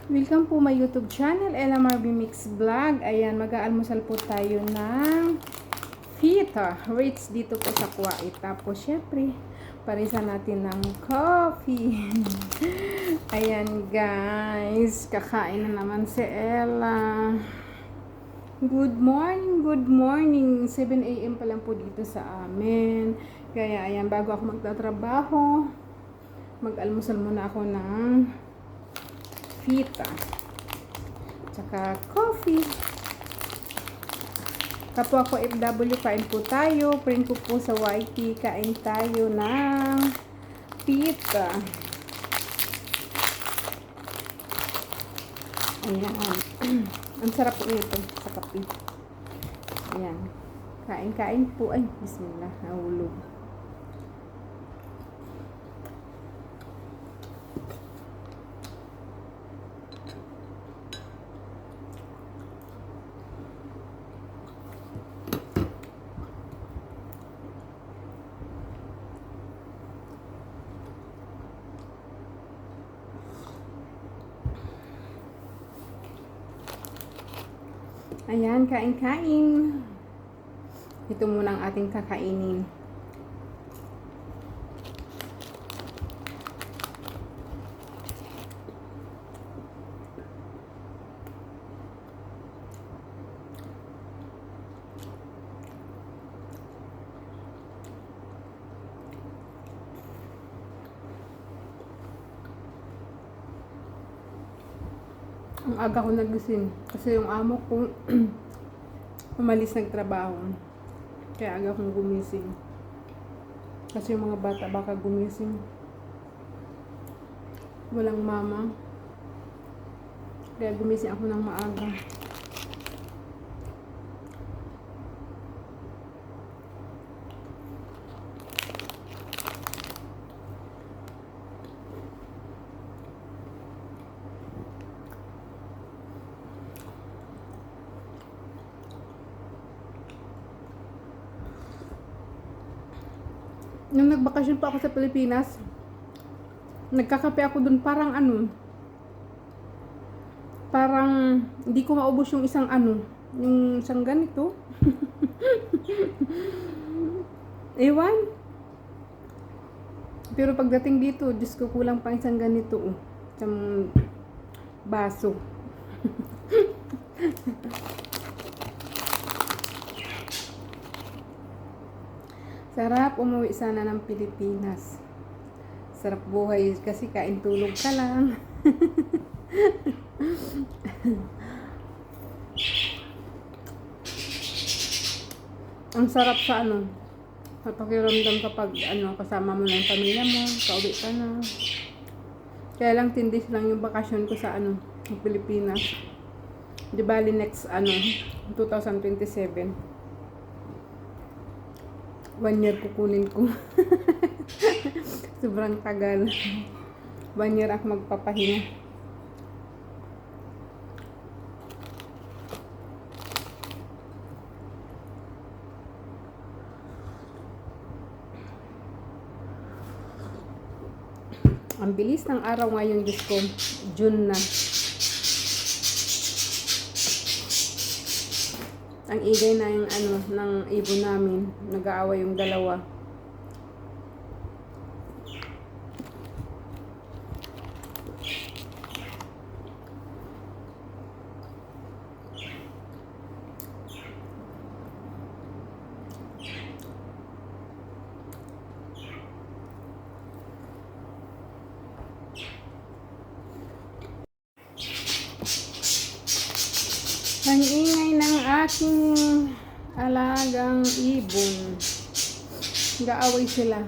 Welcome po my YouTube channel, LMRB Mix Vlog. Ayan, mag-aalmusal po tayo ng fita rates dito po sa Kuwait. Tapos, syempre, parisa natin ng coffee. Ayan, guys. Kakain na naman si Ella. Good morning, good morning. 7 AM pa lang po dito sa amin. Kaya, ayan, bago ako magtatrabaho, mag-almusal muna ako ng fita tsaka coffee. Kapwa ko FW, kain po tayo. Print ko po sa YT, kain tayo ng fita. Ayan. Ang sarap po nito sa kape. Ayan, kain po. Ay, bismillah, nahulog. Ayan, kain. Ito muna ang ating kakainin. Ang aga ko nagising kasi yung amo ko umalis nagtrabaho. Kaya aga kong gumising. Kasi yung mga bata baka gumising. Walang mama. Kaya gumising ako ng maaga. Nung nagbakasyon pa ako sa Pilipinas, nagkakape ako dun parang parang hindi ko maubos yung isang yung isang ganito. Ewan. Pero pagdating dito, Diyos ko, kulang pang isang ganito, isang baso. Sarap umuwi sana ng Pilipinas. Sarap buhay kasi kain tulog ka lang. Ang sarap sa sa pakiramdam kapag kasama mo na yung pamilya mo, kauwi ka na. Kaya lang tindis lang yung bakasyon ko sa ng Pilipinas. Di bali next 2027. 1 year kukunin ko. Sobrang tagal. 1 year ako magpapahinga. Ang bilis ng araw ngayon, Diyos ko. June na. Ang igay na yung ng ibon namin. Nag-aaway yung dalawa. Ang ingay ng aking alagang ibon. Nag-aaway sila.